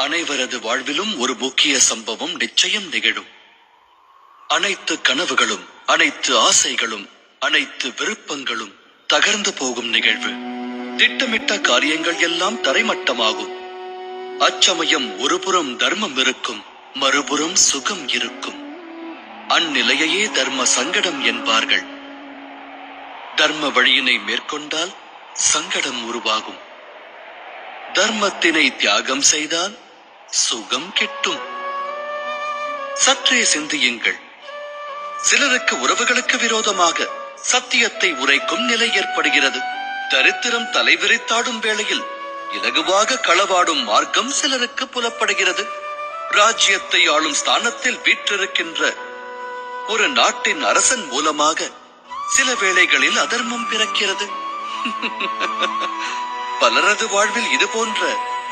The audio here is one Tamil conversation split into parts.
அனைவரது வாழ்விலும் ஒரு முக்கிய சம்பவம் நிச்சயம் நிகழும். அனைத்து கனவுகளும், அனைத்து ஆசைகளும், அனைத்து விருப்பங்களும் தகர்ந்து போகும் நிகழ்வு. திட்டமிட்ட காரியங்கள் எல்லாம் தரைமட்டமாகும். அச்சமயம் ஒருபுறம் தர்மம் இருக்கும், மறுபுறம் சுகம் இருக்கும். அந்நிலையையே தர்ம சங்கடம் என்பார்கள். தர்ம வழியினை மேற்கொண்டால் சங்கடம் உருவாகும். தர்மத்தினை தியாகம் செய்தால் சுகம் கிட்டும். சற்றே சிந்தியுங்கள். சிலருக்கு உறவுகளுக்கு விரோதமாக சத்தியத்தை உரைக்கும் நிலை ஏற்படுகிறது. தரித்திரம் தலைவிரித்தாடும் வேளையில் இலகுவாக களவாடும் மார்க்கம் சிலருக்கு புலப்படுகிறது. ராஜ்யத்தை ஆளும் ஸ்தானத்தில் வீற்றிருக்கின்ற ஒரு நாட்டின் அரசன் மூலமாக சில வேளைகளில் அதர்மம் பிறக்கிறது. பலரது வாழ்வில் இது போன்ற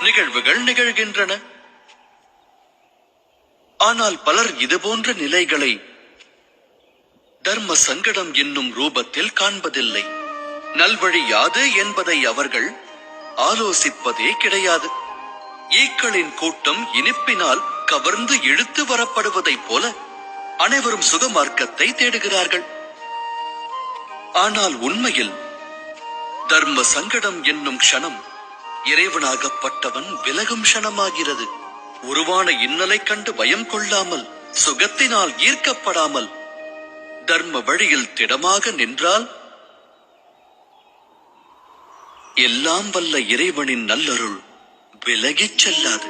நிகழ்வுகள் நிகழ்கின்றன. ஆனால் பலர் இது போன்ற நிலைகளை தர்ம சங்கடம் என்னும் ரூபத்தில் காண்பதில்லை. நல்வழி யாது என்பதை அவர்கள் ஆலோசிப்பதே கிடையாது. ஈக்களின் கூட்டம் இனிப்பினால் கவர்ந்து இழுத்து வரப்படுவதைப் போல அனைவரும் சுகமார்க்கத்தை தேடுகிறார்கள். ஆனால் உண்மையில் தர்ம சங்கடம் என்னும் க்ஷணம் இறைவனாகப்பட்டவன் விலகும் க்ஷணமாகிறது. உருவான இன்னலை கண்டு பயம் கொள்ளாமல், சுகத்தினால் ஈர்க்கப்படாமல் தர்ம வழியில் திடமாக நின்றால் எல்லாம் வல்ல இறைவனின் நல்லருள் விலகிச் செல்லாது.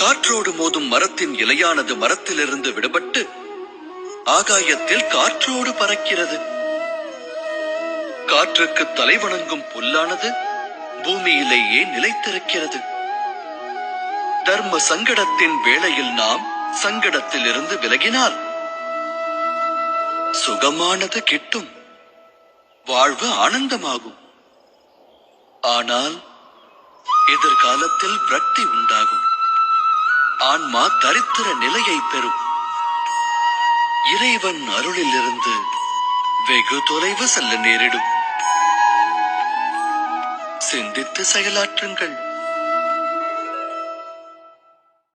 காற்றோடு மோதும் மரத்தின் இலையானது மரத்திலிருந்து விடுபட்டு ஆகாயத்தில் காற்றோடு பறக்கிறது. காற்றுக்கு தலைவணங்கும் புல்லானது பூமியிலேயே நிலைத்திருக்கிறது. தர்ம சங்கடத்தின் வேளையில் நாம் சங்கடத்திலிருந்து விலகினால் சுகமானது கிட்டும், வாழ்வு ஆனந்தமாகும். ஆனால் எதிர்காலத்தில் விரக்தி உண்டாகும். ஆன்மா தரித்திர நிலையை பெறும். இறைவன் அருளிலிருந்து வெகு தொலைவு செல்ல நேரிடும். சிந்தித்து செயலாற்றுங்கள்.